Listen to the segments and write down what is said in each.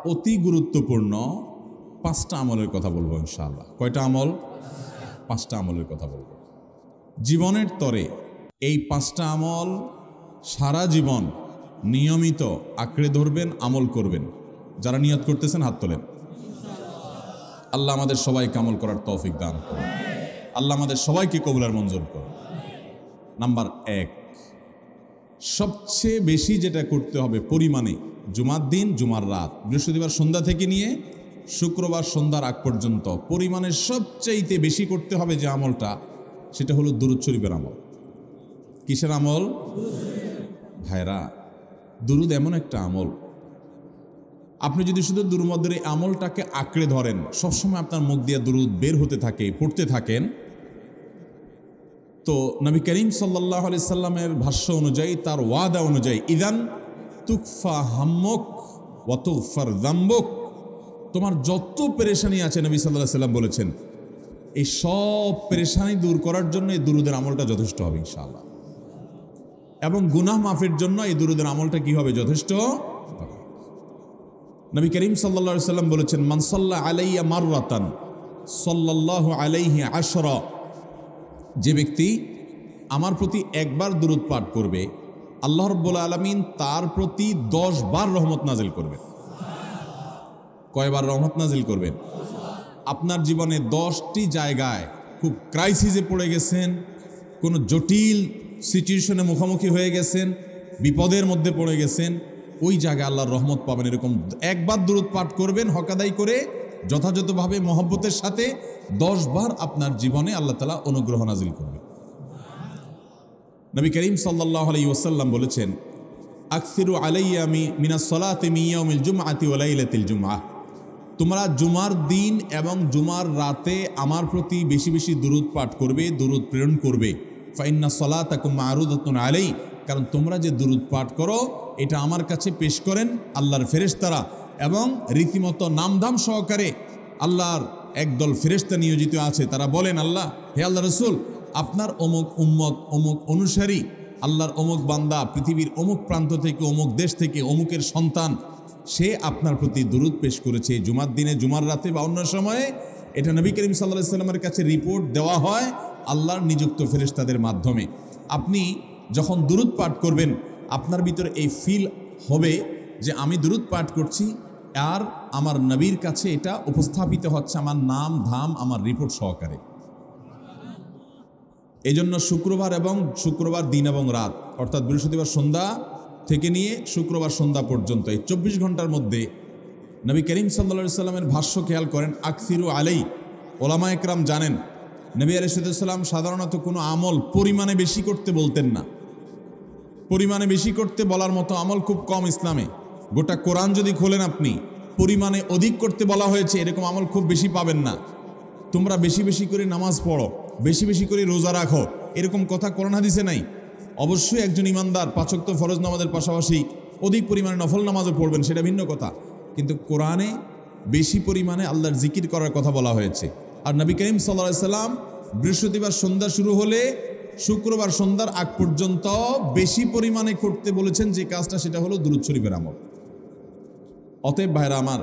অতি গুরুত্বপূর্ণ 5টা আমলের কথা বলবো ইনশাআল্লাহ। কয়টা আমল? 5টা আমলের কথা বলবো। জীবনের তরে এই 5টা আমল সারা জীবন নিয়মিত আঁকড়ে ধরবেন, আমল করবেন। যারা নিয়ত করতেছেন হাত তোলেন। আল্লাহ আমাদের সবাইকে আমল করার তৌফিক দান করুন। আল্লাহ আমাদের সবাইকে কবুলার মঞ্জুর করুন। নাম্বার 1, সবচেয়ে বেশি যেটা করতে হবে পরিমাণে, জুমার দিন, জুমার রাত, বৃহস্পতিবার সন্ধ্যা থেকে নিয়ে শুক্রবার সন্ধ্যার আগ পর্যন্ত পরিমাণে সবচাইতে বেশি করতে হবে যে আমলটা, সেটা হলো দুরূদ শরীফের আমল। কিসের আমল? ভাইরা, দুরূদ এমন একটা আমল, আপনি যদি শুধু দুরূদের এই আমলটাকে আঁকড়ে ধরেন, সবসময় আপনার মুখ দিয়ে দুরূদ বের হতে থাকে, পড়তে থাকেন, তো নবী করিম সাল্লাল্লাহু আলাইহি সাল্লামের ভাষ্য অনুযায়ী, তার ওয়াদা অনুযায়ী, ইদান তুকফা হাম্মুক ওয়া তুগফার যামবুক, তোমার যত পেরেশানি আছে নবী সাল্লাল্লাহু আলাইহি সাল্লাম বলেছেন, এই সব পেরেশানি দূর করার জন্য এই দুরূদের আমলটা যথেষ্ট হবে ইনশাআল্লাহ। এবং গুনাহ মাফের জন্য এই দুরূদের আমলটা কি হবে? যথেষ্ট। নবী করিম সাল্লাল্লাহু আলাইহি সাল্লাম বলেছেন, মান সাল্লা আলাইয়া মাররাতান সাল্লাল্লাহু আলাইহি আশরা, যে ব্যক্তি আমার প্রতি একবার দুরূদ পাঠ করবে, আল্লাহ রাব্বুল আলামিন তার প্রতি 10 বার রহমত নাজিল করবেন। কয়বার রহমত নাজিল করবেন? আপনার জীবনে 10টি জায়গায় খুব ক্রাইসিসে পড়ে গেছেন, কোনো জটিল সিচুয়েশনে মুখোমুখি হয়ে গেছেন, বিপদের মধ্যে পড়ে গেছেন, ওই জায়গায় আল্লাহর রহমত পাবেন। এরকম একবার দুরূদ পাঠ করবেন হক আদায় করে, যথাযথভাবে মহব্বতের সাথে 10 বার আপনার জীবনে আল্লাহ তাআলা অনুগ্রহ নাজিল করবেন। নবী করিম সাল্লাল্লাহু আলাইহি ওয়াসাল্লাম বলেছেন, আকসিরু আলাইয়া মিনাস সালাতি মিন ইয়াউমিল জুমআতি ওয়া লাইলাতিল জুমআহ, তোমরা জুমার দিন এবং জুমার রাতে আমার প্রতি বেশি বেশি দুরূদ পাঠ করবে, দুরূদ প্রেরণ করবে। ফাইন্না সালাতাকুম মা'রুদাতুন আলাই, কারণ তোমরা যে দুরূদ পাঠ করো এটা আমার কাছে পেশ করেন আল্লাহর ফেরেশতারা, এবং রীতিমতো নামধাম সহকারে আল্লাহর একদল ফেরেশতা নিয়োজিত আছে। তারা বলেন, আল্লাহ, হে আল্লাহ রসুল, আপনার অমুক উম্মত, অমুক অনুসারী, আল্লাহর অমুক বান্দা পৃথিবীর অমুক প্রান্ত থেকে, অমুক দেশ থেকে, অমুকের সন্তান, সে আপনার প্রতি দুরূদ পেশ করেছে জুমার দিনে, জুমার রাতে বা অন্য সময়ে। এটা নবী করিম সাল্লাল্লাহু আলাইহি সাল্লামের কাছে রিপোর্ট দেওয়া হয় আল্লাহর নিযুক্ত ফেরেশতাদের মাধ্যমে। আপনি যখন দুরূদ পাঠ করবেন, আপনার ভিতরে এই ফিল হবে যে আমি দুরূদ পাঠ করছি আর আমার নবীর কাছে এটা উপস্থাপিত হচ্ছে আমার নাম ধাম, আমার রিপোর্ট সহকারে। এই জন্য শুক্রবার দিন এবং রাত, অর্থাৎ বৃহস্পতিবার সন্ধ্যা থেকে নিয়ে শুক্রবার সন্ধ্যা পর্যন্ত এই 24 ঘন্টার মধ্যে নবী করিম সাল্লাল্লাহু আলাইহি সাল্লামের ভাষ্য খেয়াল করেন, আকসিরু আলাই। ওলামা একরাম জানেন, নবী আলাইহিস সালাম সাধারণত কোনো আমল পরিমাণে বেশি করতে বলতেন না। পরিমাণে বেশি করতে বলার মতো আমল খুব কম ইসলামে। গোটা কোরআন যদি খোলেন আপনি, পরিমাণে অধিক করতে বলা হয়েছে এরকম আমল খুব বেশি পাবেন না। তোমরা বেশি বেশি করে নামাজ পড়ো, বেশি বেশি করে রোজা রাখো, এরকম কথা কোরআন হাদিসে নাই। অবশ্যই একজন ইমানদার 5 ওয়াক্ত ফরজ নামাজের পাশাপাশি অধিক পরিমাণে নফল নামাজও পড়বেন, সেটা ভিন্ন কথা। কিন্তু কোরআনে বেশি পরিমাণে আল্লাহর জিকির করার কথা বলা হয়েছে। আর নবী করিম সাল্লাল্লাহু আলাইহি সাল্লাম বৃহস্পতিবার সন্ধ্যা শুরু হলে শুক্রবার সন্ধ্যার আগ পর্যন্ত বেশি পরিমাণে করতে বলেছেন যে কাজটা, সেটা হলো দুরূদ শরীফের আমল। অতএব ভাইরা আমার,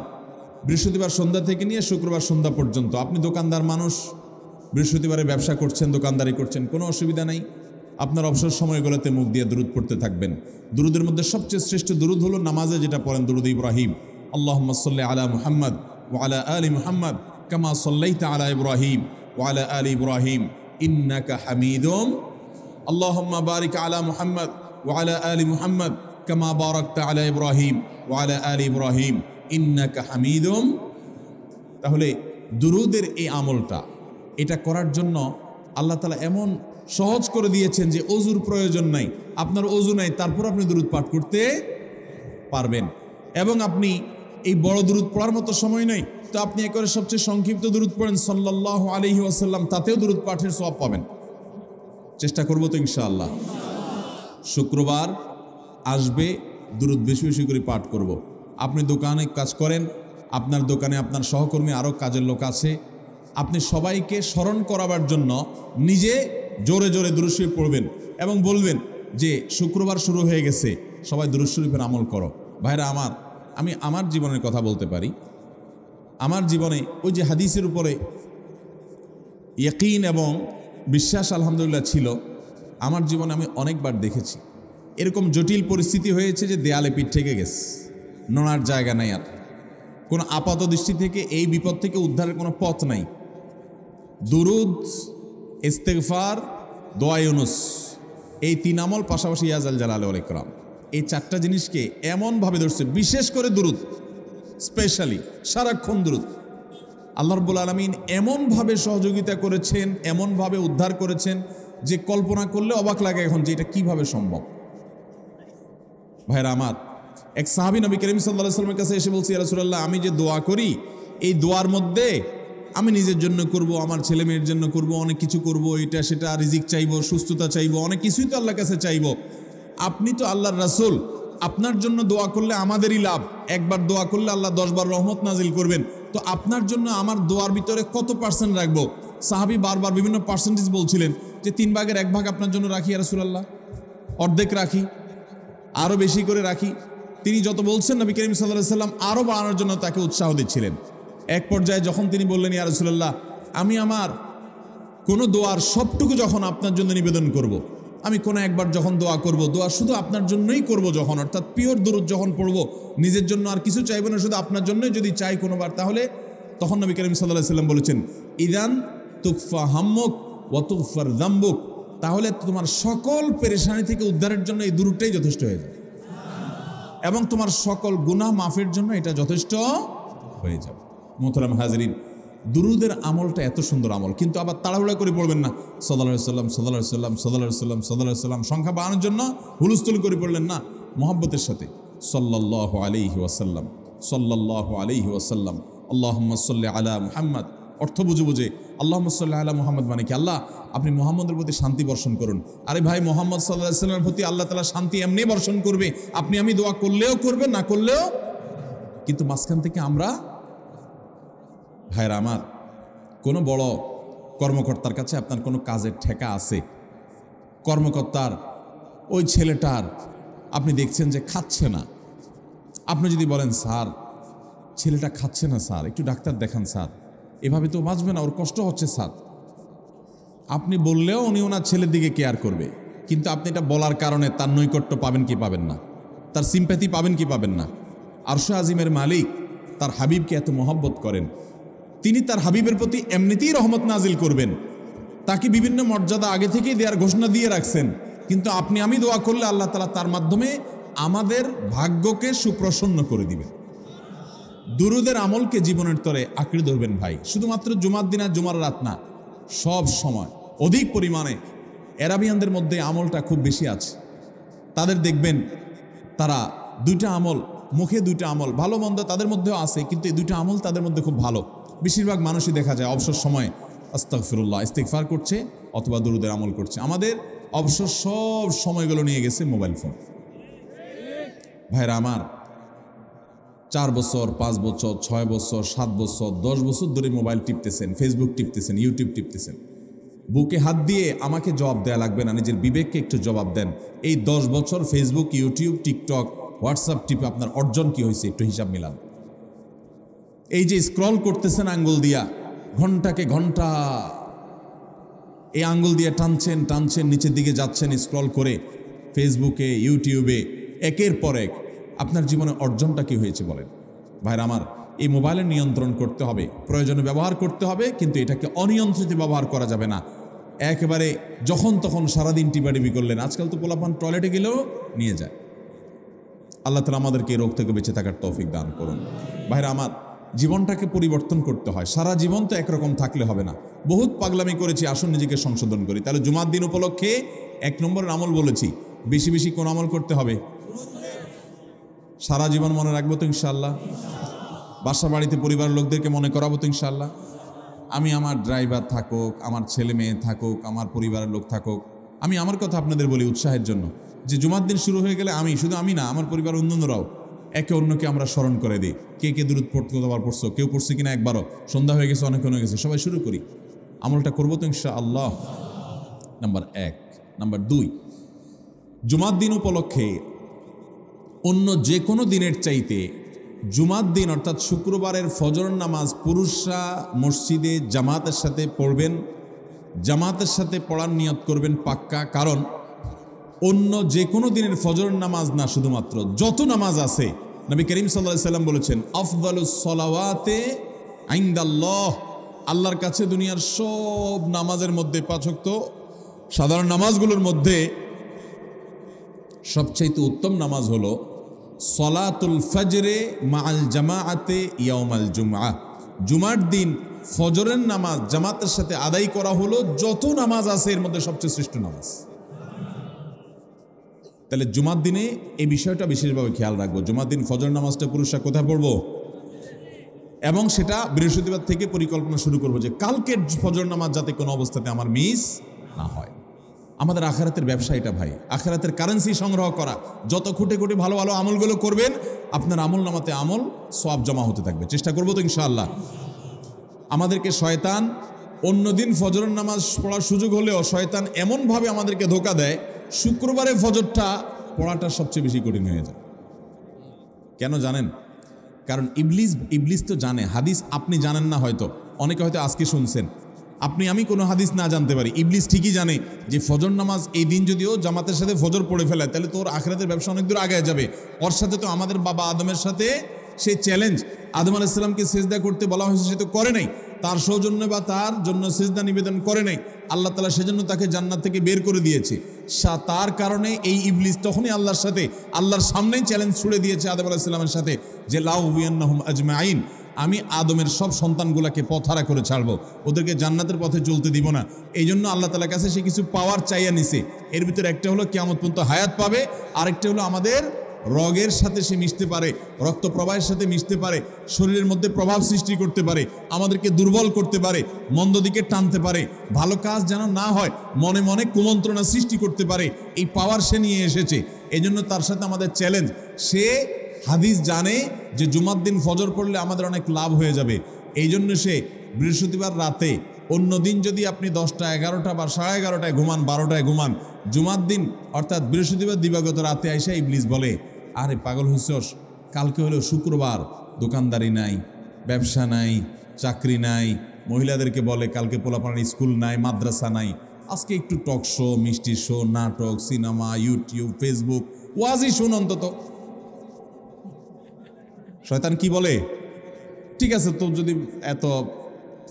বৃহস্পতিবার সন্ধ্যা থেকে নিয়ে শুক্রবার সন্ধ্যা পর্যন্ত, আপনি দোকানদার মানুষ, বৃহস্পতিবারে ব্যবসা করছেন, দোকানদারি করছেন, কোনো অসুবিধা নেই। আপনার অবসর সময়গুলোতে মুখ দিয়ে দুরূদ পড়তে থাকবেন। দুরূদের মধ্যে সবচেয়ে শ্রেষ্ঠ দুরূদ হলো নামাজে যেটা পড়েন, দুরূদ ইব্রাহিম। আল্লাহুম্মা সাল্লি আলা মুহাম্মদ ওয়া আলা আলি মুহাম্মদ কামা সাল্লাইতা আলা ইব্রাহিম ওয়া আলা আলি ইব্রাহিম ইন্নাকা হামিদুম, আল্লাহুম্মা বারিক আলা মুহাম্মদ ওয়া আলা আলি মুহাম্মদ কামা বারাকতা আলা ইব্রাহিম ওয়া আলা আলি ইব্রাহিম ইন্নাকা হামিদুম। তাহলে দুরূদের এই আমলটা, এটা করার জন্য আল্লাহ তাআলা এমন সহজ করে দিয়েছেন যে ওযুর প্রয়োজন নাই। আপনার ওযু নাই, তারপর আপনি দুরূদ পাঠ করতে পারবেন। এবং আপনি এই বড় দুরূদ পড়ার মতো সময় নেই, তো আপনি একেবারে সবচেয়ে সংক্ষিপ্ত দুরূদ পড়েন সাল্লাল্লাহু আলাইহি ওয়াসাল্লাম, তাতেও দুরূদ পাঠের সওয়াব পাবেন। চেষ্টা করব তো ইনশাআল্লাহ। শুক্রবার আসবে, দুরূদ বেশি বেশি করে পাঠ করব। আপনি দোকানে কাজ করেন, আপনার দোকানে আপনার সহকর্মী আরও কাজের লোক আছে, আপনি সবাইকে স্মরণ করাবার জন্য নিজে জোরে জোরে দুরূদ শরীফ পড়বেন এবং বলবেন যে শুক্রবার শুরু হয়ে গেছে, সবাই দুরূদ শরীফের আমল করো। ভাইরা আমার, আমি আমার জীবনের কথা বলতে পারি। আমার জীবনে ওই যে হাদিসের উপরে ইয়াকিন এবং বিশ্বাস আলহামদুলিল্লাহ ছিল, আমার জীবনে আমি অনেকবার দেখেছি এরকম জটিল পরিস্থিতি হয়েছে যে দেয়ালে পিঠ ঠেকে গেছে, নড়ার জায়গা নাই, আর কোনো আপাত দৃষ্টি থেকে এই বিপদ থেকে উদ্ধারের কোনো পথ নাই। দুরুদ, ইস্তেগফার, দোয়া ইউনুস, এই 3 আমল পাশাপাশি ইয়াজাল জালাল ওয়াল ইকরাম, এই 4টা জিনিসকে এমনভাবে ধরছে, বিশেষ করে দুরুদ, স্পেশালি সারাক্ষণ দুরুদ। আল্লাহ রাব্বুল আলামিন এমনভাবে সহযোগিতা করেছেন, এমনভাবে উদ্ধার করেছেন যে কল্পনা করলে অবাক লাগে এখন যে এটা কিভাবে সম্ভব। ভাইরা আমার, এক সাহাবী নবী করিম সাল্লাল্লাহু আলাইহি ওয়াসাল্লামের কাছে এসে বলছে, ইয়া রাসূলুল্লাহ, আমি যে দোয়া করি এই দোয়ার মধ্যে আমি নিজের জন্য করব, আমার ছেলে মেয়ের জন্য করব, অনেক কিছু করব, এটা সেটা, রিজিক চাইবো, সুস্থতা চাইবো, অনেক কিছুই তো আল্লাহর কাছে চাইবো। আপনি তো আল্লাহর রাসূল, আপনার জন্য দোয়া করলে আমাদেরই লাভ, একবার দোয়া করলে আল্লাহ 10 বার রহমত নাজিল করবেন, তো আপনার জন্য আমার দোয়ার ভিতরে কত পার্সেন্ট রাখবো? সাহাবী বারবার বিভিন্ন পার্সেন্টেজ বলছিলেন যে 3 ভাগের 1 ভাগ আপনার জন্য রাখি ইয়া রাসূলুল্লাহ, অর্ধেক রাখি, আরও বেশি করে রাখি। তিনি যত বলছেন নবী করিম সাল্লাল্লাহু আলাইহি ওয়াসাল্লাম আরও বাড়ানোর জন্য তাকে উৎসাহ দিচ্ছিলেন। এক পর্যায়ে যখন তিনি বললেন, ইয়া রাসূলুল্লাহ, আমি আমার কোনো দোয়ার সবটুকু যখন আপনার জন্য নিবেদন করব, আমি কোনো একবার যখন দোয়া করব, দোয়া শুধু আপনার জন্যই করব যখন, অর্থাৎ পিওর দুরূদ যখন পড়ব, নিজের জন্য আর কিছু চাইব না, শুধু আপনার জন্যই যদি চাই কোনোবার, তাহলে তখন নবী করিম সাল্লাল্লাহু আলাইহি ওয়াসাল্লাম বলেছেন, ইদান তুকফা হাম্মুক ওয়া তুগফার যামবুক, তাহলে তোমার সকল পেরেশানি থেকে উদ্ধারের জন্য এই দুরূদটাই যথেষ্ট হয়ে যাবে, এবং তোমার সকল গুনাহ মাফের জন্য এটা যথেষ্ট হয়ে যাবে। মোহতারাম হাজরিন, দুরুদের আমলটা এত সুন্দর আমল, কিন্তু আবার তাড়াহুড়া করে পড়বেন না, সাল্লাল্লাহু আলাইহি ওয়াসাল্লাম সাল্লাল্লাহু আলাইহি ওয়াসাল্লাম সাল্লাল্লাহু আলাইহি ওয়াসাল্লাম সাল্লাল্লাহু আলাইহি ওয়াসাল্লাম সংখ্যা বাড়ানোর জন্য হুলস্থুল করে পড়লেন না, মহব্বতের সাথে সাল্লাল্লাহু আলাইহি ওয়াসাল্লাম সাল্লাল্লাহু আলাইহি ওয়াসাল্লাম আল্লাহুম্মা সাল্লি আলা মুহাম্মদ, অর্থ বুঝে বুঝে আল্লাহুম্মা সাল্লি আলা মুহাম্মদ মানে কি, আল্লাহ আপনি মুহাম্মদের প্রতি শান্তি বর্ষণ করুন। আরে ভাই, মুহাম্মদ সাল্লাল্লাহু আলাইহি ওয়াসাল্লামের প্রতি আল্লাহ তাআলা শান্তি এমনি বর্ষণ করবে, আপনি আমি দোয়া করলেও করবে, না করলেও। কিন্তু মাঝখান থেকে আমরা, ভাইরা আমার, কোনো বড় কর্মকর্তার কাছে আপনার কোনো কাজের ঠেকা আছে, কর্মকর্তার ওই ছেলেটার আপনি দেখছেন যে খাচ্ছে না, আপনি যদি বলেন, স্যার ছেলেটা খাচ্ছে না স্যার, একটু ডাক্তার দেখান স্যার, এভাবে তো বাঁচবে না, ওর কষ্ট হচ্ছে স্যার, আপনি বললেও উনি ওনার ছেলের দিকে কেয়ার করবে, কিন্তু আপনি এটা বলার কারণে তার নৈকট্য পাবেন কি পাবেন না, তার সিম্প্যাথি পাবেন কি পাবেন না। আরশে আজিমের মালিক তার হাবিবকে এত মহব্বত করেন, তিনি তার হাবিবের প্রতি এমনিতেই রহমত নাজিল করবেন, তাকে বিভিন্ন মর্যাদা আগে থেকেই দেওয়ার ঘোষণা দিয়ে রাখছেন, কিন্তু আপনি আমি দোয়া করলে আল্লাহ তাআলা তার মাধ্যমে আমাদের ভাগ্যকে সুপ্রসন্ন করে দিবেন। দুরুদের আমলকে জীবনের তরে আঁকড়ে ধরবেন ভাই, শুধুমাত্র জুমার দিন আর জুমার রাত না, সব সময় অধিক পরিমাণে। এরাবিয়ানদের মধ্যে আমলটা খুব বেশি আছে, তাদের দেখবেন তারা 2টা আমল, মুখে 2টা আমল, ভালো মন্দ তাদের মধ্যেও আছে, কিন্তু এই 2টা আমল তাদের মধ্যে খুব ভালো। বেশিরভাগ মানুষই দেখা যায় অবসর সময় আস্তাগফিরুল্লাহ, ইস্তিগফার করছে অথবা দুরুদের আমল করছে। আমাদের অবসর সব সময়গুলো নিয়ে গেছে মোবাইল ফোন। ভাইরা আমার, 4 বছর 5 বছর 6 বছর 7 বছর 10 বছর ধরে মোবাইল টিপতেছেন, ফেসবুক টিপতেছেন, ইউটিউব টিপতেছেন। বুকে হাত দিয়ে আমাকে জবাব দেয়া লাগবে না, নিজের বিবেককে একটু জবাব দেন। এই 10 বছর ফেসবুক, ইউটিউব, টিকটক, হোয়াটসঅ্যাপ টিপে আপনার অর্জন কি হয়েছে একটু হিসাব মিলান। এই যে স্ক্রল করতেছেন আঙ্গুল দিয়া, ঘন্টাকে ঘন্টা এই আঙ্গুল দিয়ে টানছেন টানছেন, নিচের দিকে যাচ্ছেন স্ক্রল করে ফেসবুকে, ইউটিউবে, একের পর এক, আপনার জীবনে অর্জনটা কি হয়েছে বলেন? ভাইরা আমার, এই মোবাইলের নিয়ন্ত্রণ করতে হবে, প্রয়োজনে ব্যবহার করতে হবে, কিন্তু এটাকে অনিয়ন্ত্রিত ব্যবহার করা যাবে না। একেবারে যখন তখন সারাদিন টিপাটিপি করলেন, আজকাল তো পোলাপান টয়লেটে গেলেও নিয়ে যায়। আল্লাহ তাআলা আমাদেরকে এই রোগ থেকে বেঁচে থাকার তৌফিক দান করুন। ভাইরা আমার, জীবনটাকে পরিবর্তন করতে হয়, সারা জীবন তো একরকম থাকলে হবে না। বহুত পাগলামি করেছি, আসুন নিজেকে সংশোধন করি। তাহলে জুমার দিন উপলক্ষে 1 নম্বরের আমল বলেছি, বেশি বেশি কোন আমল করতে হবে? সারা জীবন মনে রাখবো তো ইনশাআল্লাহ? বাসা বাড়িতে পরিবারের লোকদেরকে মনে করাবো তো ইনশাআল্লাহ? আমি আমার ড্রাইভার থাকুক, আমার ছেলে মেয়ে থাকুক, আমার পরিবারের লোক থাকুক, আমি আমার কথা আপনাদের বলি উৎসাহের জন্য, যে জুমার দিন শুরু হয়ে গেলে আমি, শুধু আমি না, আমার পরিবার অন্যান্যরাও একে অন্যকে আমরা স্মরণ করে দিই। কে কে দুরূদ পড়তে কতবার পড়ছো, কেউ পড়ছে কিনা একবারও, সন্ধ্যা হয়ে গেছে, অনেক হয়ে গেছে, সবাই শুরু করি, আমলটা করবো তো ইনশাআল্লাহ। নাম্বার 1। নাম্বার 2, জুমার দিন উপলক্ষে অন্য যে কোনো দিনের চাইতে জুমার দিন অর্থাৎ শুক্রবারের ফজর নামাজ পুরুষরা মসজিদে জামাতের সাথে পড়বেন, জামাতের সাথে পড়ার নিয়ত করবেন পাক্কা। কারণ অন্য যে কোনো দিনের ফজর নামাজ না, শুধুমাত্র যত নামাজ আছে, নবী করিম সাল্লাল্লাহু আলাইহি সাল্লাম বলেছেন আফদালুস সালাওয়াতে ইনদাল্লাহ, আল্লাহর কাছে দুনিয়ার সব নামাজের মধ্যে, 5 ওয়াক্ত সাধারণ নামাজগুলোর মধ্যে সবচাইতে উত্তম নামাজ হলো সলাতুল ফজরে মাআল জামাআতে ইয়াউমাল জুমআহ, জুমার দিন ফজরের নামাজ জামাতের সাথে আদায় করা হলো যত নামাজ আছে এর মধ্যে সবচেয়ে শ্রেষ্ঠ নামাজ। তাহলে জুমার দিনে এই বিষয়টা বিশেষভাবে খেয়াল রাখবো। জুমার দিন ফজর নামাজটা পুরুষরা কোথায় পড়বো, এবং সেটা বৃহস্পতিবার থেকে পরিকল্পনা শুরু করবো যে কালকের ফজর নামাজ যাতে কোনো অবস্থাতে আমার মিস না হয়। আমাদের আখিরাতের ব্যবসা এটা ভাই, আখিরাতের কারেন্সি সংগ্রহ করা। যত খুঁটে খুঁটে ভালো ভালো আমলগুলো করবেন, আপনার আমল নামাতে আমল সওয়াব জমা হতে থাকবে। চেষ্টা করবো তো ইনশাআল্লাহ। আমাদেরকে শয়তান অন্যদিন ফজরের নামাজ পড়ার সুযোগ হলেও শয়তান এমনভাবে আমাদেরকে ধোঁকা দেয়, শুক্রবারে ফজরটা পড়াটা সবচেয়ে বেশি কঠিন হয়ে যায়। কেন জানেন? কারণ ইবলিস তো জানে হাদিস আপনি জানেন না, হয়তো অনেকে হয়তো আজকে শুনছেন, আমি কোনো হাদিস না জানতে পারি, ইবলিস ঠিকই জানে যে ফজর নামাজ এই দিন যদিও জামাতের সাথে ফজর পড়ে ফেলে তাহলে তোর আখিরাতের ব্যবসা অনেক দূর আগায় যাবে। ওর সাথে তো আমাদের বাবা আদমের সাথে সেই চ্যালেঞ্জ, আদম আলাইহিস সালামকে সিজদা করতে বলা হয়েছে, সে তো করে নাই, তার সৌজন্য বা তার জন্য সিজদা নিবেদন করে নাই, আল্লাহ তাআলা সেজন্য তাকে জান্নাত থেকে বের করে দিয়েছে। তার কারণে এই ইবলিস তখনই আল্লাহর সাথে, আল্লাহর সামনেই চ্যালেঞ্জ ছুড়ে দিয়েছে আদম আলাইহিস সালামের সাথে যে লা উবিয়ান্নাহুম আজমাইন, আমি আদমের সব সন্তানগুলোকে পথহারা করে ছাড়বো, ওদেরকে জান্নাতের পথে চলতে দিব না। এই জন্য আল্লাহ তাআলার কাছে সে কিছু পাওয়ার চাইয়া নিছে। এর ভিতরে একটা হলো কিয়ামত পর্যন্ত হায়াত পাবে, আরেকটা হলো আমাদের রগের সাথে সে মিশতে পারে, রক্ত প্রবাহের সাথে মিশতে পারে, শরীরের মধ্যে প্রভাব সৃষ্টি করতে পারে, আমাদেরকে দুর্বল করতে পারে, মন্দ দিকে টানতে পারে, ভালো কাজ যেন না হয় মনে মনে কুমন্ত্রণা সৃষ্টি করতে পারে। এই পাওয়ার সে নিয়ে এসেছে। এই জন্য তার সাথে আমাদের চ্যালেঞ্জ। সে হাদিস জানে যে জুমার দিন ফজর পড়লে আমাদের অনেক লাভ হয়ে যাবে। এই জন্য সে বৃহস্পতিবার রাতে, অন্য দিন যদি আপনি 10টা 11টা বা 11:30টায় ঘুমান, 12টায় ঘুমান, জুমার দিন অর্থাৎ বৃহস্পতিবার দিবাগত রাতে আইসা ইবলিস বলে, আরে পাগল হইছস, কালকে হলো শুক্রবার, দোকানদারি নাই, ব্যবসা নাই, চাকরি নাই, মহিলাদেরকে বলে কালকে পোলাপানের স্কুল নাই, মাদ্রাসা নাই, আজকে একটু টক শো, মিষ্টি শো, নাটক, সিনেমা, ইউটিউব, ফেসবুক, ওয়াজই শুন অন্তত। শয়তান কি বলে, ঠিক আছে তোর যদি এত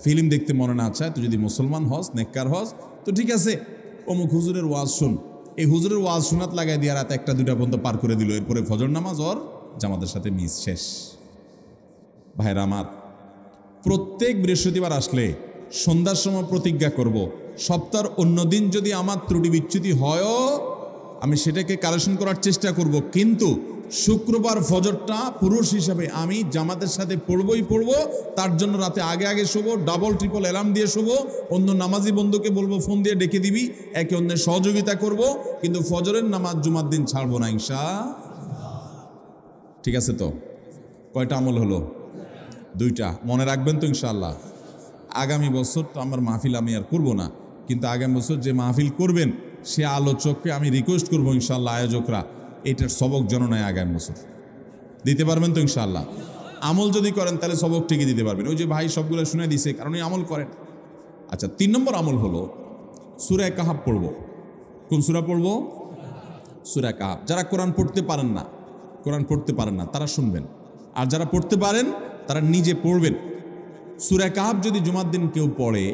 ফিল্ম দেখতে মনে না চায়, তুই যদি মুসলমান হস, নেককার হস, তো ঠিক আছে অমুক হুজুরের ওয়াজ শুন। এই হুজুরের ওয়াজ শোনাত লাগাই দিয়ে রাত 1টা 2টা পর্যন্ত পার করে দিল। এরপরে ফজর নামাজ ওর জামাতের সাথে মিস শেষ। ভাইরা আমার, প্রত্যেক বৃহস্পতিবার আসলে সন্ধ্যার সময় প্রতিজ্ঞা করব, সপ্তাহের অন্য দিন যদি আমার ত্রুটি বিচ্যুতি হয়ও আমি সেটাকে কারেকশন করার চেষ্টা করব, কিন্তু শুক্রবার ফজরটা পুরুষ হিসাবে আমি জামাতের সাথে পড়বই পড়বো। তার জন্য রাতে আগে আগে শোবো, ডাবল ট্রিপল অ্যালার্ম দিয়ে শোবো, অন্য নামাজি বন্ধুকে বলবো ফোন দিয়ে ডেকে দিবি, একে অন্যের সহযোগিতা করব, কিন্তু ফজরের নামাজ জুমার দিন ছাড়বো না ইনশাআল্লাহ। ঠিক আছে তো? কয়টা আমল হলো? 2টা। মনে রাখবেন তো ইনশাআল্লাহ। আগামী বছর তো আমার মাহফিল আমি আর করবো না, কিন্তু আগামী বছর যে মাহফিল করবেন সে আলোচককে আমি রিকোয়েস্ট করবো ইনশাআল্লাহ, আয়োজকরা এটার সবক যেন নেয় আগামী বছর। দিতে পারবেন তো ইনশাআল্লাহ? আমল যদি করেন তাহলে সবক ঠিকই দিতে পারবেন। ওই যে ভাই সবগুলো শুনে দিছে, কারণ এই আমল করেন। আচ্ছা, 3 নম্বর আমল হলো সূরা কাহাফ পড়ব। কোন সূরা পড়ব? সূরা কাহাফ। যারা কোরআন পড়তে পারেন না তারা শুনবেন, আর যারা পড়তে পারেন তারা নিজে পড়বেন। সূরা কাহাফ যদি জুমার দিন কেউ পড়ে,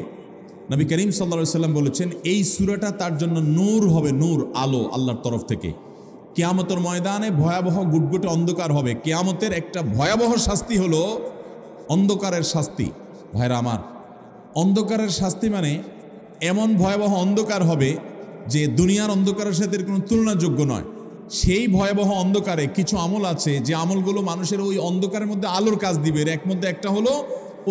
নবী করিম সাল্লাল্লাহু আলাইহি সাল্লাম বলেছেন এই সূরাটা তার জন্য নূর হবে, নূর, আলো আল্লাহর তরফ থেকে। কিয়ামতের ময়দানে ভয়াবহ গুটগুটে অন্ধকার হবে। কিয়ামতের একটা ভয়াবহ শাস্তি হলো অন্ধকারের শাস্তি। ভাইরা আমার, অন্ধকারের শাস্তি মানে এমন ভয়াবহ অন্ধকার হবে যে দুনিয়ার অন্ধকারের সাথে কোনো তুলনাযোগ্য নয়। সেই ভয়াবহ অন্ধকারে কিছু আমল আছে যে আমলগুলো মানুষের ওই অন্ধকারের মধ্যে আলোর কাজ দিবে। এর মধ্যে একটা হলো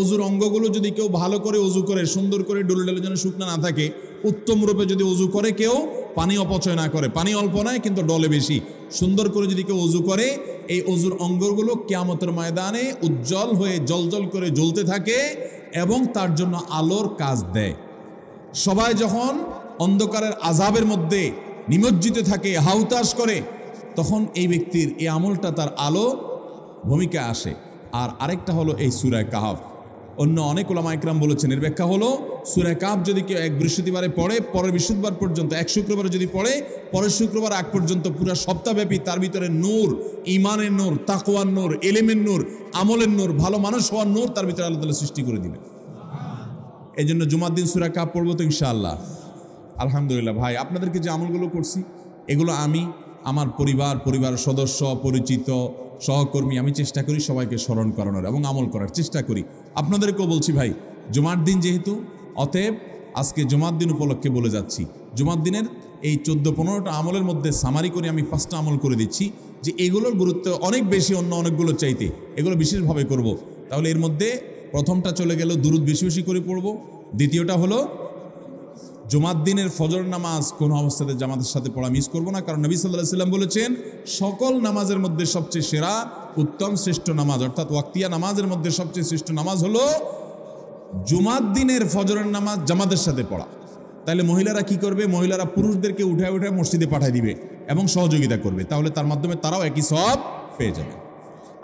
অজুর অঙ্গগুলো যদি কেউ ভালো করে অজু করে, সুন্দর করে ডলে ডলে যেন শুকনা না থাকে, উত্তম রূপে যদি অজু করে কেউ, পানি অপচয় না করে, পানি অল্প নয় কিন্তু ডলে বেশি, সুন্দর করে যদি কেউ অজু করে, এই অজুর অঙ্গগুলো কিয়ামতের ময়দানে উজ্জ্বল হয়ে জলজল করে জ্বলতে থাকে এবং তার জন্য আলোর কাজ দেয়। সবাই যখন অন্ধকারের আযাবের মধ্যে নিমজ্জিত থাকে, হাউতাশ করে, তখন এই ব্যক্তির এই আমলটা তার আলো ভূমিকা আসে। আর আরেকটা হলো এই সূরা কাহফ। অন্য অনেক উলামা ইকরাম বলেছেন এর ব্যাখ্যা হলো সূরা কাহফ যদি কেউ এক বৃহস্পতিবারে পড়ে, পরের বৃহস্পতিবার পর্যন্ত, এক শুক্রবারে যদি পড়ে, পরের শুক্রবার আগ পর্যন্ত পুরো সপ্তাহব্যাপী তার ভিতরে নূর, ঈমানের নূর, তাকওয়ার নূর, ইলমের নূর, আমলের নূর, ভালো মানুষ হওয়ার নূর তার ভিতরে আল্লাহ তাআলা সৃষ্টি করে দিবেন। এই জন্য জুমার দিন সূরা কাহফ পড়বো তো ইনশাআল্লাহ। আলহামদুলিল্লাহ ভাই, আপনাদেরকে যে আমলগুলো করছি এগুলো আমি, আমার পরিবারের সদস্য, পরিচিত, সহকর্মী, আমি চেষ্টা করি সবাইকে স্মরণ করানোর এবং আমল করার চেষ্টা করি। আপনাদেরকেও বলছি ভাই, জুমার দিন যেহেতু, অতএব আজকে জুমার দিন উপলক্ষে বলে যাচ্ছি, জুমার দিনের এই 14-15টা আমলের মধ্যে সামারি করে আমি 5টা আমল করে দিচ্ছি যে এগুলোর গুরুত্ব অনেক বেশি অন্য অনেকগুলো চাইতে, এগুলো বিশেষভাবে করব। তাহলে এর মধ্যে প্রথমটা চলে গেল দুরুদ বেশি বেশি করে পড়ব। দ্বিতীয়টা হলো জুমার দিনের ফজর নামাজ কোনো অবস্থাতে জামাতের সাথে পড়া মিস করব না, কারণ নবী সাল্লাল্লাহু আলাইহি ওয়াসাল্লাম বলেছেন সকল নামাজের মধ্যে সবচেয়ে সেরা, উত্তম, শ্রেষ্ঠ নামাজ, অর্থাৎ ওয়াক্তিয়া নামাজের মধ্যে সবচেয়ে শ্রেষ্ঠ নামাজ হলো জুমার দিনের ফজরের নামাজ জামাতের সাথে পড়া। তাহলে মহিলারা কি করবে? মহিলারা পুরুষদেরকে উঠায় উঠায় মসজিদে পাঠিয়ে দিবে এবং সহযোগিতা করবে, তাহলে তার মাধ্যমে তারাও একই সওয়াব পেয়ে যাবে।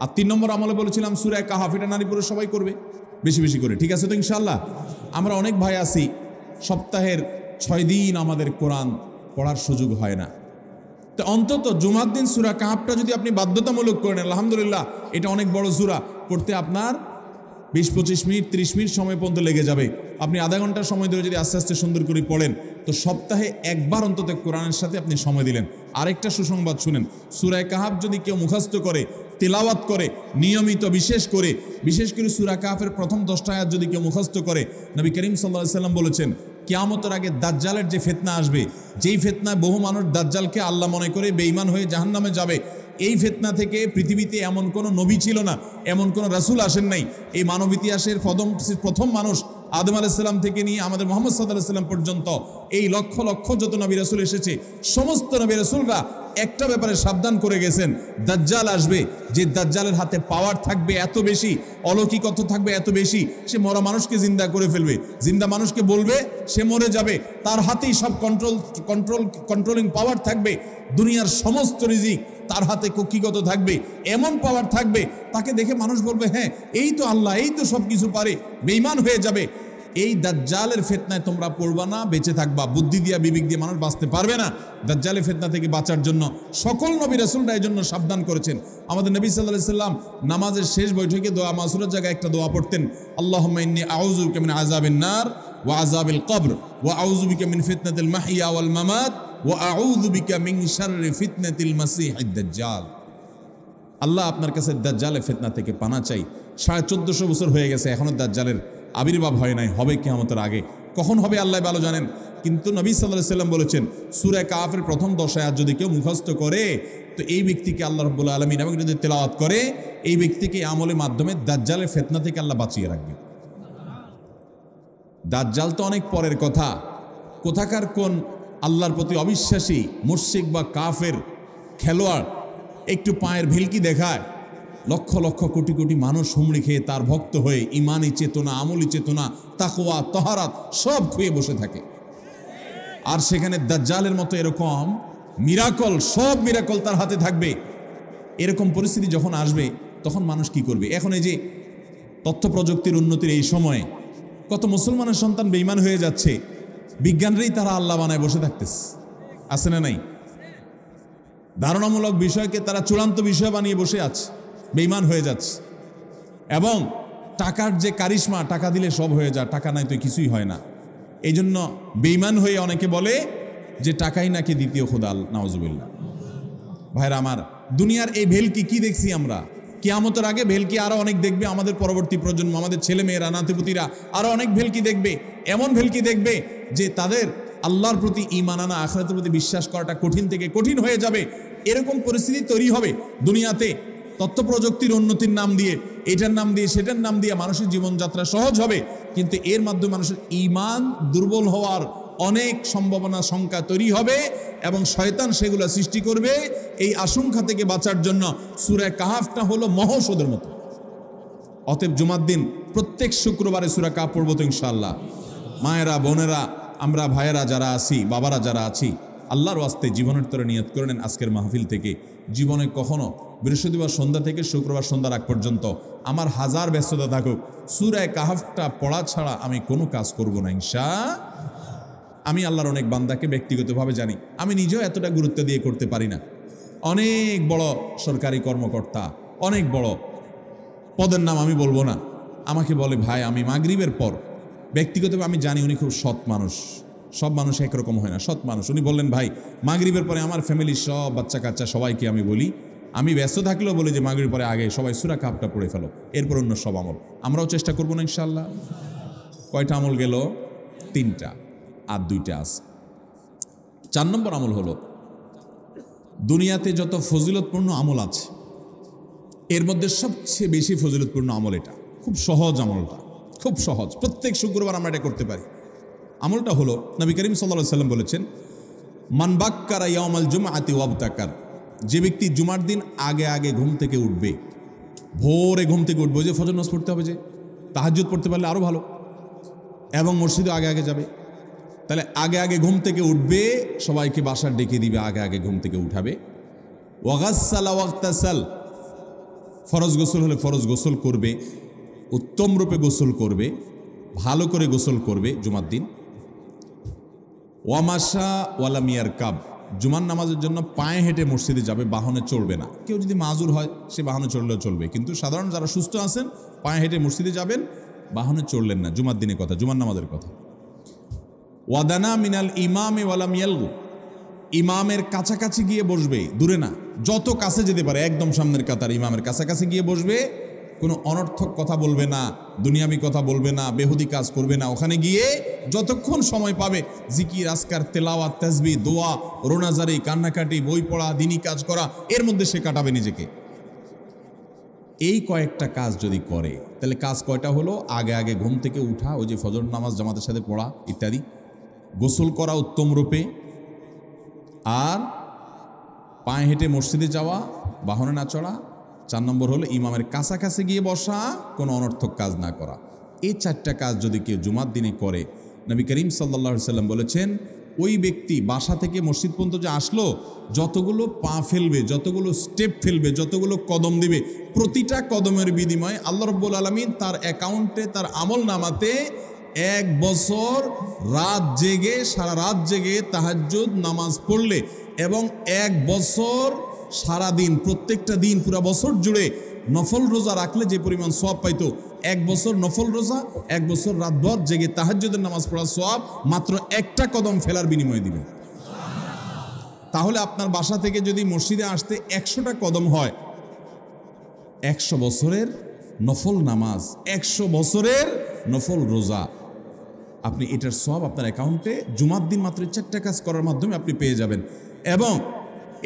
আর 3 নম্বর আমলে বলেছিলাম সূরা কাহফ, এটা নারী পুরুষ সবাই করবে বেশি বেশি করে, ঠিক আছে তো ইনশাআল্লাহ? আমরা অনেক ভাই আছি সপ্তাহের 6 দিন আমাদের কোরআন পড়ার সুযোগ হয় না, তো অন্তত জুমার দিন সূরা কাহফটা যদি আপনি বাধ্যতামূলক করেন, আলহামদুলিল্লাহ, এটা অনেক বড় সূরা, পড়তে আপনার 20-25 মিনিট 30 মিনিট সময় পর্যন্ত লেগে যাবে। আপনি আধা ঘন্টার সময় ধরে যদি আস্তে আস্তে সুন্দর করে পড়েন, তো সপ্তাহে একবার অন্তত কোরআনের সাথে আপনি সময় দিলেন। আরেকটা সুসংবাদ শুনেন, সূরা কাহফ যদি কেউ মুখস্থ করে, তেলাওয়াত করে নিয়মিত, বিশেষ করে সূরা কাহফের প্রথম 10টা আয়াত যদি কেউ মুখস্থ করে, নবী করিম সাল্লাল্লাহু আলাইহি ওয়াসাল্লাম বলেছেন কিয়ামতের আগে দাজ্জালের যে ফিতনা আসবে, যেই ফিতনায় বহু মানুষ দাজ্জালকে আল্লাহ মনে করে বেঈমান হয়ে জাহান্নামে যাবে, এই ফিতনা থেকে পৃথিবীতে এমন কোনো নবী ছিল না, এমন কোনো রাসূল আসেন নাই। এই মানব ইতিহাসের প্রথম মানুষ আদম আলাইহিস সালাম থেকে নিয়ে আমাদের মুহাম্মদ সাল্লাল্লাহু আলাইহি ওয়াসাল্লাম পর্যন্ত এই লক্ষ লক্ষ যত নবী রাসূল এসেছে, সমস্ত নবী রাসূলরা একটা ব্যাপারে সাবধান করে গেছেন, দাজ্জাল আসবে, যে দাজ্জালের হাতে পাওয়ার থাকবে এত বেশি, অলৌকিকত্ব থাকবে এত বেশি, সে মরা মানুষকে জিন্দা করে ফেলবে, জিন্দা মানুষকে বলবে সে মরে যাবে, তার হাতেই সব কন্ট্রোলিং পাওয়ার থাকবে, দুনিয়ার সমস্ত রিজিক তার হাতে কক্ষিগত থাকবে, এমন পাওয়ার থাকবে তাকে দেখে মানুষ বলবে হ্যাঁ এই তো আল্লাহ, এই তো সব কিছু পারে, বেঈমান হয়ে যাবে। এই দাজ্জালের ফিতনায় তোমরা পড়বা না, বেঁচে থাকবা, বুদ্ধি দিয়া বিবেক দিয়ে মানুষ বাঁচতে পারবে না। দাজ্জালের ফিতনা থেকে বাঁচার জন্য সকল নবী রাসূলরা এই জন্য সাবধান করেছেন। আমাদের নবী সাল্লাল্লাহু আলাইহি ওয়াসাল্লাম নামাজের শেষ বৈঠকে দোয়া মাসুরের জায়গায় একটা দোয়া পড়তেন, আল্লাহুম্মা ইন্নী আউযু বিকা মিন আযাবিন নার ওয়া আযাবিল কবর ওয়া আউযু বিকা মিন ফিতনাতিল মাহইয়া ওয়াল মামাত ওয়া আউযু বিকা মিন শাররি ফিতনাতিল মাসীহিদ দাজ্জাল। আল্লাহ আপনার কাছে দাজ্জালের ফিতনা থেকে পানা চাই। 1450 বছর হয়ে গেছে, এখনো দাজ্জালের আবির্ভাব হয় নাই, হবে কিয়ামতের আগে, কখন হবে আল্লাহ ভালো জানেন। কিন্তু নবী সাল্লাল্লাহু আলাইহি ওয়াসাল্লাম বলেছেন সূরা কাহফের প্রথম 10 আয়াত যদি কেউ মুখস্থ করে, তো এই ব্যক্তিকে আল্লাহ রাব্বুল আলামিন এবং যদি তেলাওয়াত করে, এই ব্যক্তিকে আমলের মাধ্যমে দাজ্জালের ফিতনা থেকে আল্লাহ বাঁচিয়ে রাখবে। দাজ্জাল তো অনেক পরের কথা, কোথাকার কোন আল্লাহর প্রতি অবিশ্বাসী মুশরিক বা কাফের খেলোয়াড় একটু পায়ের ভেলকি দেখায়, লক্ষ লক্ষ কোটি কোটি মানুষ হুমড়ি খেয়ে তার ভক্ত হয়ে ইমানি চেতনা, আমলি চেতনা, তাকওয়া, তাহারাত সব খুঁয়ে বসে থাকে। আর সেখানে দাজ্জালের মতো এরকম মিরাকল, সব মিরাকল তার হাতে থাকবে। এরকম পরিস্থিতি যখন আসবে তখন মানুষ কি করবে? এখন এই যে তথ্য প্রযুক্তির উন্নতির এই সময়ে কত মুসলমানের সন্তান বেঈমান হয়ে যাচ্ছে, বিজ্ঞানরাই তারা আল্লাহ বানায় বসে থাকতেছে, আছে না নাই? ধারণামূলক বিষয়কে তারা চূড়ান্ত বিষয় বানিয়ে বসে আছে, বেঈমান হয়ে যাচ্ছে। এবং টাকার যে কারিশমা, টাকা দিলে সব হয়ে যায়, টাকা নাই তো কিছুই হয় না। এই জন্য বেঈমান হয়ে অনেকে বলে যে টাকাই নাকি দ্বিতীয় খোদা, নাউজুবিল্লাহ। ভাইরা আমার, দুনিয়ার এই ভেলকি কি দেখছি আমরা, কিয়ামতের আগে ভেলকি আরো অনেক দেখবে আমাদের পরবর্তী প্রজন্ম, আমাদের ছেলে মেয়েরা, নাতিপুতিরা আরো অনেক ভেলকি দেখবে, এমন ভেলকি দেখবে যে তাদের আল্লাহর প্রতি ঈমান আনা, আখিরাতের প্রতি বিশ্বাস করাটা কঠিন থেকে কঠিন হয়ে যাবে। এরকম পরিস্থিতি তৈরি হবে দুনিয়াতে। তথ্য প্রযুক্তির উন্নতির নাম দিয়ে, এটার নাম দিয়ে, সেটার নাম দিয়ে মানুষের জীবনযাত্রা সহজ হবে, কিন্তু এর মাধ্যমে মানুষের ঈমান দুর্বল হওয়ার অনেক সম্ভাবনা, সংখ্যা তৈরি হবে এবং শয়তান সেগুলো সৃষ্টি করবে। এই আশঙ্কা থেকে বাঁচার জন্য সূরা কাহফটা হলো মহৌষধের মতো। অতএব জুমার দিন প্রত্যেক শুক্রবারে সূরা কাহফ পড়ব তো ইনশাআল্লাহ। মায়েরা, বোনেরা, আমরা ভাইয়েরা যারা আছি, বাবারা যারা আছি, আল্লাহর ওয়াস্তে জীবনের তরে নিয়ত করে নেন আজকের মাহফিল থেকে জীবনে কখনো বৃহস্পতিবার সন্ধ্যা থেকে শুক্রবার সন্ধ্যার আগ পর্যন্ত আমার হাজার ব্যস্ততা থাকুক, সূরা কাহাফটা পড়া ছাড়া আমি কোনো কাজ করব না আমি আল্লাহর অনেক বান্দাকে ব্যক্তিগতভাবে জানি, আমি নিজেও এতটা গুরুত্ব দিয়ে করতে পারি না। অনেক বড় সরকারি কর্মকর্তা, অনেক বড় পদের নাম আমি বলবো না, আমাকে বলে ভাই আমি মাগরিবের পর, ব্যক্তিগতভাবে আমি জানি উনি খুব সৎ মানুষ, সব মানুষ একরকম হয় না, সৎ মানুষ। উনি বললেন ভাই মাগরিবের পরে আমার ফ্যামিলির সব বাচ্চা কাচ্চা সবাইকে আমি বলি, আমি ব্যস্ত থাকলেও বলি যে মাগরিবের পরে আগে সবাই সূরা কাহাফটা পড়ে ফেলো, এরপর অন্য সব আমল। আমরাও চেষ্টা করবো না ইনশাআল্লাহ। কয়টা আমল গেল? 3টা, আর 2টা আছে। 4 নম্বর আমল হলো, দুনিয়াতে যত ফজিলতপূর্ণ আমল আছে এর মধ্যে সবচেয়ে বেশি ফজিলতপূর্ণ আমল এটা, খুব সহজ আমলটা, খুব সহজ, প্রত্যেক শুক্রবার আমরা এটা করতে পারি। আমলটা হলো, নবী করিম সাল্লাল্লাহু আলাইহি সাল্লাম বলেছেন, মান বাক্কারা ইয়াউমাল জুমআতি ওয়াবতাকার, যে ব্যক্তি জুমার দিন আগে আগে ঘুম থেকে উঠবে, ভোরে ঘুম থেকে উঠবে, যে ফজর নামাজ পড়তে হবে, যে তাহাজ্জুদ পড়তে পারলে আরও ভালো, এবং মসজিদে আগে আগে যাবে, তাহলে আগে আগে ঘুম থেকে উঠবে, সবাইকে বাসার ডেকে দিবে, আগে আগে ঘুম থেকে উঠাবে। ওয়াগাসসালা ওয়াগতাসাল, ফরজ গোসল হলে ফরজ গোসল করবে, উত্তম রূপে গোসল করবে, ভালো করে গোসল করবে জুমার দিন। ওয়ামাশা ওয়ালাম ইয়ারকাব, জুমার নামাজের জন্য পায়ে হেঁটে মসজিদে যাবে, বাহনে চড়বে না। কেউ যদি মাজুর হয় সে বাহনে চড়লেও চলবে, কিন্তু সাধারণ যারা সুস্থ আছেন পায়ে হেঁটে মসজিদে যাবেন, বাহনে চড়লেন না। জুমার দিনের কথা, জুমার নামাজের কথা। ওয়াদানা মিনাল ইমামে ওয়ালাম ইয়ালগু, ইমামের কাছাকাছি গিয়ে বসবে, দূরে না, যত কাছে যেতে পারে, একদম সামনের কাতার ইমামের কাছাকাছি গিয়ে বসবে, কোনো অনর্থক কথা বলবে না, দুনিয়াবি কথা বলবে না, বেহুদি কাজ করবে না। ওখানে গিয়ে যতক্ষণ সময় পাবে জিকির, আজকার, তেলাওয়াত, তাসবিহ, দোয়া, রোনাজারি, কান্নাকাটি, বই পড়া, দিনী কাজ করা, এর মধ্যে সে কাটাবে নিজেকে। এই কয়েকটা কাজ যদি করে তাহলে কাজ কয়টা হলো? আগে আগে ঘুম থেকে উঠা, ওই যে ফজর নামাজ জামাতের সাথে পড়া ইত্যাদি, গোসল করা উত্তম রূপে, আর পায়ে হেঁটে মসজিদে যাওয়া, বাহনে না চড়া। 4 নম্বর হলো ইমামের কাছাকাছি গিয়ে বসা, কোনো অনর্থক কাজ না করা। এই 4টা কাজ যদি কেউ জুমার দিনে করে, নবী করিম সাল্লাল্লাহু আলাইহি সাল্লাম বলেছেন, ওই ব্যক্তি বাসা থেকে মসজিদ পর্যন্ত যে আসলো, যতগুলো পা ফেলবে, যতগুলো স্টেপ ফেলবে, যতগুলো কদম দিবে, প্রতিটা কদমের বিনিময়ে আল্লাহ রাব্বুল আলামিন তার অ্যাকাউন্টে, তার আমল নামাতে 1 বছর রাত জেগে, সারা রাত জেগে তাহাজ্জুদ নামাজ পড়লে, এবং 1 বছর সারাদিন, প্রত্যেকটা দিন পুরা বছর জুড়ে নফল রোজা রাখলে যে পরিমাণ সওয়াব পাইতো, 1 বছর নফল রোজা, 1 বছর রাতভর জেগে তাহাজ্জুদের নামাজ পড়ার সওয়াব মাত্র একটা কদম ফেলার বিনিময়ে দিবেন। তাহলে আপনার বাসা থেকে যদি মসজিদে আসতে 100টা কদম হয়, 100 বছরের নফল নামাজ, 100 বছরের নফল রোজা, আপনি এটার সওয়াব আপনার অ্যাকাউন্টে জুমার দিন মাত্র 4টা কাজ করার মাধ্যমে আপনি পেয়ে যাবেন। এবং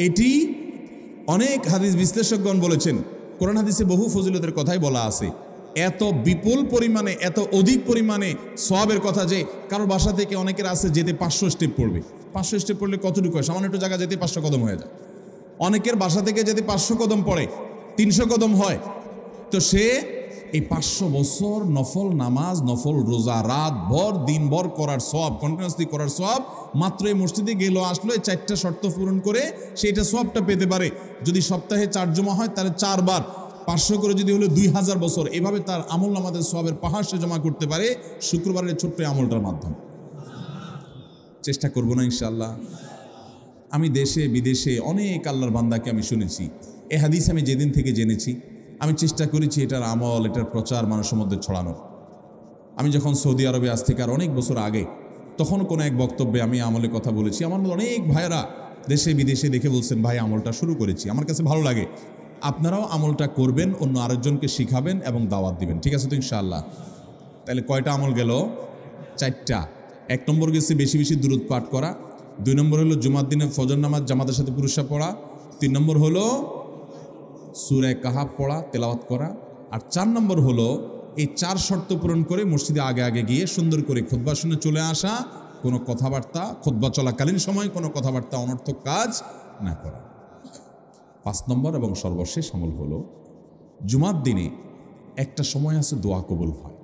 এটি অনেক হাদিস বিশ্লেষকগণ বলেছেন, কোরআন হাদিসে বহু ফজিলতের কথাই বলা আছে, এত বিপুল পরিমাণে, এত অধিক পরিমাণে সওয়াবের কথা যে কারো বাসা থেকে অনেকের আছে যেতে 500 স্টেপ পড়বে। 500 স্টেপ পড়লে কতটুকু হয়? সামান্য একটু জায়গা যেতে 500 কদম হয়ে যায়। অনেকের বাসা থেকে যেতে 500 কদম পড়ে, 300 কদম হয়। তো সে এই 500 বছর নফল নামাজ, নফল রোজা, রাত ভর দিনভর করার সওয়াব, কন্টিনিউয়াসলি করার সওয়াব মাত্র এই মসজিদে গেল আসলো, এই 4টা শর্ত পূরণ করে সেটা সওয়াবটা পেতে পারে। যদি সপ্তাহে 4 জমা হয় তাহলে 4 বার 500 করে যদি হলো 2000 বছর, এভাবে তার আমল নামাজের সওয়াবের পাহাড় সে জমা করতে পারে শুক্রবারের ছোট্ট আমলটার মাধ্যমে। চেষ্টা করব না ইনশাআল্লাহ। আমি দেশে বিদেশে অনেক আল্লাহর বান্দাকে আমি শুনেছি, এই হাদিস আমি যেদিন থেকে জেনেছি, আমি চেষ্টা করেছি এটার আমল, এটার প্রচার মানুষের মধ্যে ছড়ানোর। আমি যখন সৌদি আরবে আজ থেকে আর অনেক বছর আগে, তখন কোনো এক বক্তব্যে আমি আমলের কথা বলেছি। আমার অনেক ভাইয়েরা দেশে বিদেশে দেখে বলছেন, ভাই আমলটা শুরু করেছি, আমার কাছে ভালো লাগে, আপনারাও আমলটা করবেন, অন্য আরেকজনকে শিখাবেন এবং দাওয়াত দিবেন। ঠিক আছে তো ইনশাআল্লাহ? তাহলে কয়টা আমল গেল? 4টা। 1 নম্বর গেছে বেশি বেশি দুরূদ পাঠ করা, 2 নম্বর হলো জুমার দিনে ফজর নামাজ জামাতের সাথে পুরুষরা পড়া, 3 নম্বর হলো সূরা কাহাফ পড়া, তেলাওয়াত করা, আর 4 নম্বর হলো এই 4 শর্ত পূরণ করে মসজিদে আগে আগে গিয়ে সুন্দর করে খুতবা শুনে চলে আসা, কোনো কথাবার্তা, খুতবা চলাকালীন সময় কোনো কথাবার্তা, অনর্থক কাজ না করা। 5 নম্বর এবং সর্বশেষ আমল হলো, জুমার দিনে একটা সময় আছে দোয়া কবুল হয়।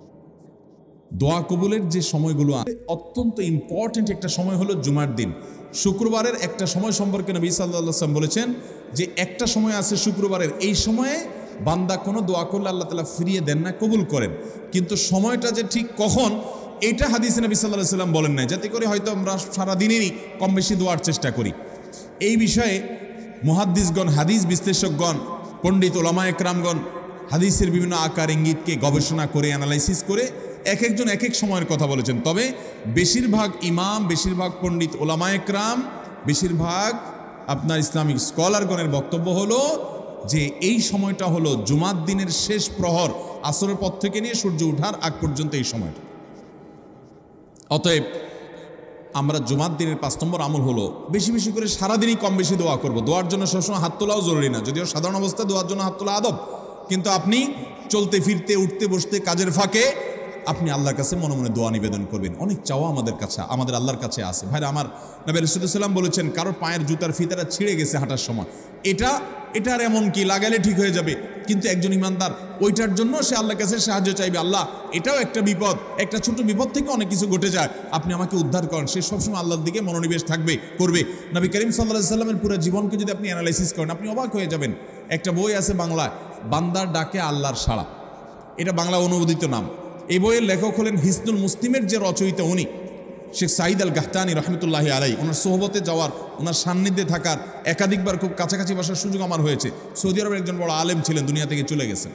দোয়া কবুলের যে সময়গুলো অত্যন্ত ইম্পর্টেন্ট একটা সময় হলো জুমার দিন। শুক্রবারের একটা সময় সম্পর্কে নবী সাল্লাল্লাহু আলাইহি ওয়াসাল্লাম বলেছেন, যে একটা সময় আছে শুক্রবারের, এই সময়ে বান্দা কোনো দোয়া করলে আল্লাহ তাআলা ফিরিয়ে দেন না, কবুল করেন। কিন্তু সময়টা যে ঠিক কখন, এটা হাদিসে নবী সাল্লাল্লাহু আলাইহি সাল্লাম বলেন নাই, যাতে করে হয়তো আমরা সারাদিনেরই কম বেশি দোয়ার চেষ্টা করি। এই বিষয়ে মুহাদ্দিসগণ, হাদিস বিশ্লেষকগণ, পণ্ডিত ওলামায়ে কেরামগণ হাদিসের বিভিন্ন আকার ইঙ্গিতকে গবেষণা করে, অ্যানালাইসিস করে এক একজন এক এক সময়ের কথা বলেছেন। তবে বেশিরভাগ ইমাম, বেশিরভাগ পণ্ডিত ওলামায়ে কেরাম, বেশিরভাগ আপনার ইসলামিক স্কলারগণের বক্তব্য হলো যে এই সময়টা হলো জুমার দিনের শেষ প্রহর, আসরের পর থেকে নিয়ে সূর্য ওঠার আগ পর্যন্ত এই সময়টা। অতএব আমরা জুমার দিনের 5 নম্বর আমল হলো বেশি বেশি করে সারাদিনই কম বেশি দোয়া করব। দোয়ার জন্য সবসময় হাত তোলাও জরুরি না, যদিও সাধারণ অবস্থায় দোয়ার জন্য হাত তোলা আদব, কিন্তু আপনি চলতে ফিরতে, উঠতে বসতে, কাজের ফাঁকে আপনি আল্লাহর কাছে মনে মনে দোয়া নিবেদন করবেন। অনেক চাওয়া আমাদের কাছে, আমাদের আল্লাহর কাছে আছে। ভাইরা আমার, নবী রাসূলুল্লাহ সাল্লাল্লাহু আলাইহি ওয়াসাল্লাম বলেছেন কারোর পায়ের জুতার ফিতাটা ছিঁড়ে গেছে হাঁটার সময়, এটা আর এমন কি লাগালে ঠিক হয়ে যাবে, কিন্তু একজন ইমানদার ওইটার জন্য সে আল্লাহর কাছে সাহায্য চাইবে। আল্লাহ, এটাও একটা বিপদ, একটা ছোট বিপদ থেকে অনেক কিছু ঘটে যায়, আপনি আমাকে উদ্ধার করেন। সে সবসময় আল্লাহর দিকে মনোনিবেশ করবে। নবী করিম সাল্লাল্লাহু আলাইহি ওয়াসাল্লামের পুরো জীবনকে যদি আপনি অ্যানালাইসিস করেন, আপনি অবাক হয়ে যাবেন। একটা বই আছে বাংলায়, বান্দার ডাকে আল্লাহর সাড়া, এটা বাংলা অনুবাদিত নাম। এই বইয়ের লেখক হলেন হিসনুল মুসলিমের যে রচয়িতা, উনি শেখ সাঈদ আল গাহতানি রহমতুল্লাহি আলাইহি। ওনার সোহবতে যাওয়ার, ওনার সান্নিধ্যে থাকার একাধিকবার খুব কাছাকাছি বসার সুযোগ আমার হয়েছে। সৌদি আরবের একজন বড় আলেম ছিলেন, দুনিয়া থেকে চলে গেছেন।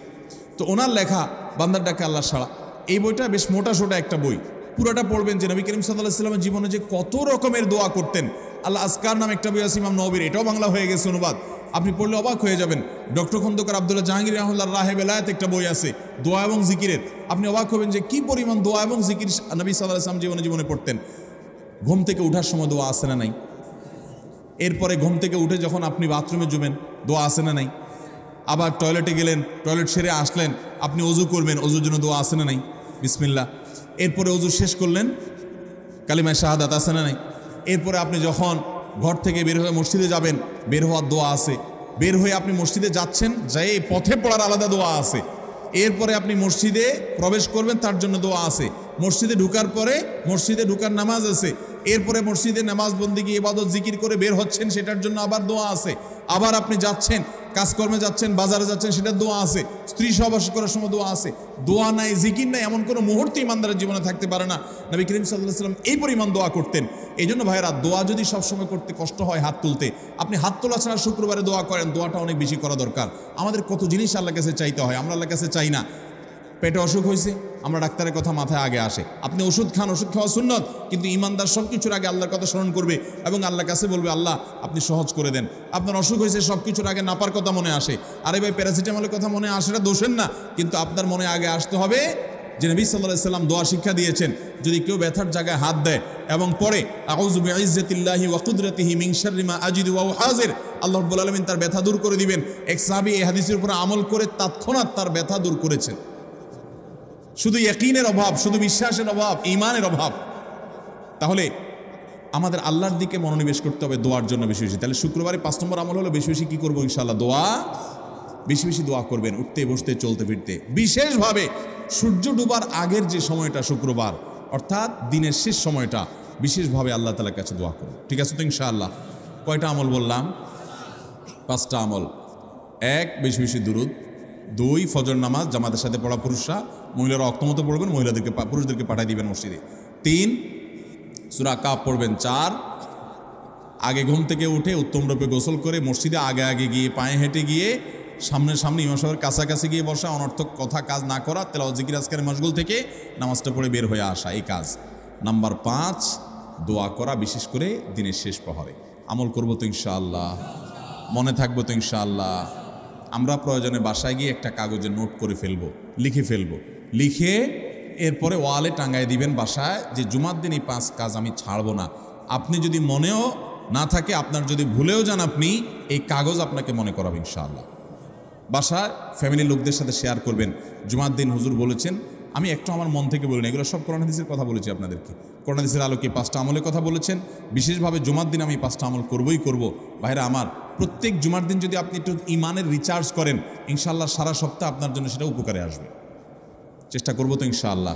তো ওনার লেখা বান্দার ডাকে আল্লাহর সাড়া, এই বইটা বেশ মোটা সোটা একটা বই। পুরোটা পড়বেন যে নবী করিম সাল্লাল্লাহু আলাইহি ওয়াসাল্লামের জীবনে যে কত রকমের দোয়া করতেন। আল্লাহ আজকার নাম একটা বই আছে ইমাম নববীর, এটাও বাংলা হয়ে গেছে অনুবাদ, আপনি পড়লে অবাক হয়ে যাবেন। ডক্টর খন্দকার আব্দুল্লাহ জাহাঙ্গীর রাহমাতুল্লাহ রাহে বেলায়েত একটা বই আছে দোয়া এবং জিকিরের, আপনি অবাক হবেন যে কি পরিমাণ দোয়া এবং জিকির নবী সাল্লাল্লাহু আলাইহি ওয়াসাল্লাম জীবনে পড়তেন। ঘুম থেকে ওঠার সময় দোয়া আছে না নাই? এরপরে ঘুম থেকে উঠে যখন আপনি বাথরুমে যাবেন, দোয়া আছে না নাই? আবার টয়লেটে গেলেন, টয়লেট সেরে আসলেন, আপনি অজু করবেন, অজুর জন্য দোয়া আছে না নাই? বিসমিল্লাহ। এরপরে অজু শেষ করলেন, কালিমায়ে শাহাদাত আছে না নাই? এরপরে আপনি যখন ঘর থেকে বের হয়ে মসজিদে যাবেন, বের হওয়ার দোয়া আছে। বের হয়ে আপনি মসজিদে যাচ্ছেন, যাই পথে পড়ার আলাদা দোয়া আছে। এরপরে আপনি মসজিদে প্রবেশ করবেন, তার জন্য দোয়া আছে। মসজিদে ঢুকার পরে মসজিদে ঢুকার নামাজ আছে। এরপরে মসজিদে নামাজ বন্দেগী ইবাদত জিকির করে বের হচ্ছেন, সেটার জন্য আবার দোয়া আছে। আবার আপনি যাচ্ছেন, কাজকর্মে যাচ্ছেন, বাজারে যাচ্ছেন, সেটার দোয়া আছে। স্ত্রী সহবাস করার সময় দোয়া আছে। দোয়া নাই, জিকির নাই, এমন কোনো মুহূর্তে ইমানদারের জীবনে থাকতে পারে না। নবী করিম সাল্লাল্লাহু আলাইহি ওয়াসাল্লাম এই পরিমাণ দোয়া করতেন। এই জন্য ভাইয়েরা, দোয়া যদি সবসময় করতে কষ্ট হয় হাত তুলতে, আপনি হাত তোলা ছাড়া শুক্রবারে দোয়া করেন, দোয়াটা অনেক বেশি করা দরকার। আমাদের কত জিনিস আল্লাহর কাছে চাইতে হয়, আমরা আল্লাহর কাছে চাই না। পেটে অসুখ হয়েছে, আমরা ডাক্তারের কথা মাথায় আগে আসে, আপনি ওষুধ খান, ওষুধ খাওয়া সুন্নত, কিন্তু ইমানদার সব কিছুর আগে আল্লাহর কথা স্মরণ করবে এবং আল্লাহর কাছে বলবে, আল্লাহ আপনি সহজ করে দেন। আপনার অসুখ হয়েছে, সব কিছুর আগে নাপার কথা মনে আসে, আরে ভাই প্যারাসিটামলের কথা মনে আসে, এটা দোষের না, কিন্তু আপনার মনে আগে আসতে হবে যে নবী সাল্লাল্লাহু আলাইহি ওয়াসাল্লাম দোয়া শিক্ষা দিয়েছেন, যদি কেউ ব্যথার জায়গায় হাত দেয় এবং পরে আউযু বিইজ্জাতিল্লাহি ওয়া কুদরাতিহি মিন শাররি মা আজিদু ওয়া হাজির, আল্লাহ রাব্বুল আলামিন তার ব্যথা দূর করে দিবেন। এক সাহাবী এই হাদিসের উপর আমল করে তৎক্ষণাৎ তার ব্যথা দূর করেছেন। শুধু ইয়াকিনের অভাব, শুধু বিশ্বাসের অভাব, ঈমানের অভাব। তাহলে আমাদের আল্লাহর দিকে মনোনিবেশ করতে হবে দোয়ার জন্য বেশি বেশি। তাহলে শুক্রবারে 5 নম্বর আমল হলো বেশি বেশি কি করবো? ইনশাআল্লাহ দোয়া, বেশি বেশি দোয়া করবেন, উঠতে বসতে চলতে ফিরতে। বিশেষভাবে সূর্য ডুবার আগের যে সময়টা শুক্রবার, অর্থাৎ দিনের শেষ সময়টা, বিশেষভাবে আল্লাহ তাআলার কাছে দোয়া করুন। ঠিক আছে তো ইনশাআল্লাহ? কয়টা আমল বললাম? 5টা আমল। 1, বেশি বেশি দুরুদ। 2, ফজর নামাজ জামাতের সাথে পড়া পুরুষরা, মহিলারা অক্তমতো পড়বেন, পুরুষদেরকে পাঠিয়ে দিবেন মসজিদে। 3, সূরা কাফ পড়বেন। 4, আগে ঘুম থেকে উঠে উত্তম রূপে গোসল করে মসজিদে আগে আগে গিয়ে পায়ে হেঁটে গিয়ে সামনে ইমাম সাহেবের কাছাকাছি গিয়ে বসা, অনর্থক কথা কাজ না করা, তেলাওয়াত জিকির আজকারে মশগুল থেকে নামাজটা পড়ে বের হয়ে আসা, এই কাজ। নাম্বার 5, দোয়া করা, বিশেষ করে দিনের শেষ প্রহরে। আমল করবো তো ইনশাআল্লাহ? মনে থাকবো তো ইনশাআল্লাহ? আমরা প্রয়োজনে বাসায় গিয়ে একটা কাগজে নোট করে ফেলবো, লিখে ফেলবো, লিখে এরপরে ওয়ালে টাঙ্গায় দিবেন বাসায় যে জুমার দিন এই 5 কাজ আমি ছাড়বো না। আপনি যদি মনেও না থাকে, আপনার যদি ভুলেও যান, আপনি এই কাগজ আপনাকে মনে করাবে ইনশাআল্লাহ। বাসায় ফ্যামিলির লোকদের সাথে শেয়ার করবেন, জুমার দিন হুজুর বলেছেন, আমি একটু আমার মন থেকে বলিনি, এগুলো সব কোরআন হাদিসের কথা বলেছি আপনাদেরকে। কোরআন হাদিসের আলোকে 5টা আমলের কথা বলেছেন, বিশেষভাবে জুমার দিন আমি 5টা আমল করবই করব। ভাইরা আমার, প্রত্যেক জুমার দিন যদি আপনি একটু ইমানের রিচার্জ করেন, ইনশাআল্লাহ সারা সপ্তাহ আপনার জন্য সেটা উপকারে আসবে। চেষ্টা করবো তো ইনশাআল্লাহ?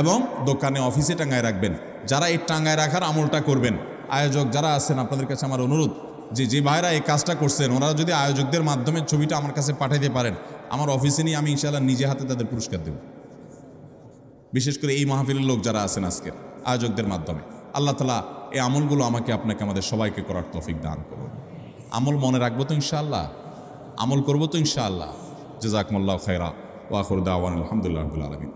এবং দোকানে অফিসে টাঙ্গায় রাখবেন। যারা এই টাঙ্গায় রাখার আমলটা করবেন, আয়োজক যারা আছেন, আপনাদের কাছে আমার অনুরোধ, যে ভাইরা এই কাজটা করছেন ওনারা যদি আয়োজকদের মাধ্যমে ছবিটা আমার কাছে পাঠাইতে পারেন, আমার অফিসে নিয়ে আমি ইনশাআল্লাহ নিজে হাতে তাদের পুরস্কার দেব। বিশেষ করে এই মাহফিলের লোক যারা আছেন আজকের আয়োজকদের মাধ্যমে। আল্লাহ তাআলা এই আমলগুলো আমাকে আপনাকে আমাদের সবাইকে করার তৌফিক দান করুন। আমল মনে রাখবো তো ইনশাআল্লাহ, আমল করবো তো ইনশাআল্লাহ। জাযাকুমুল্লাহু খায়রা ওয়া আখিরু দাওয়ানা আলহামদুলিল্লাহি রাব্বিল আলামিন।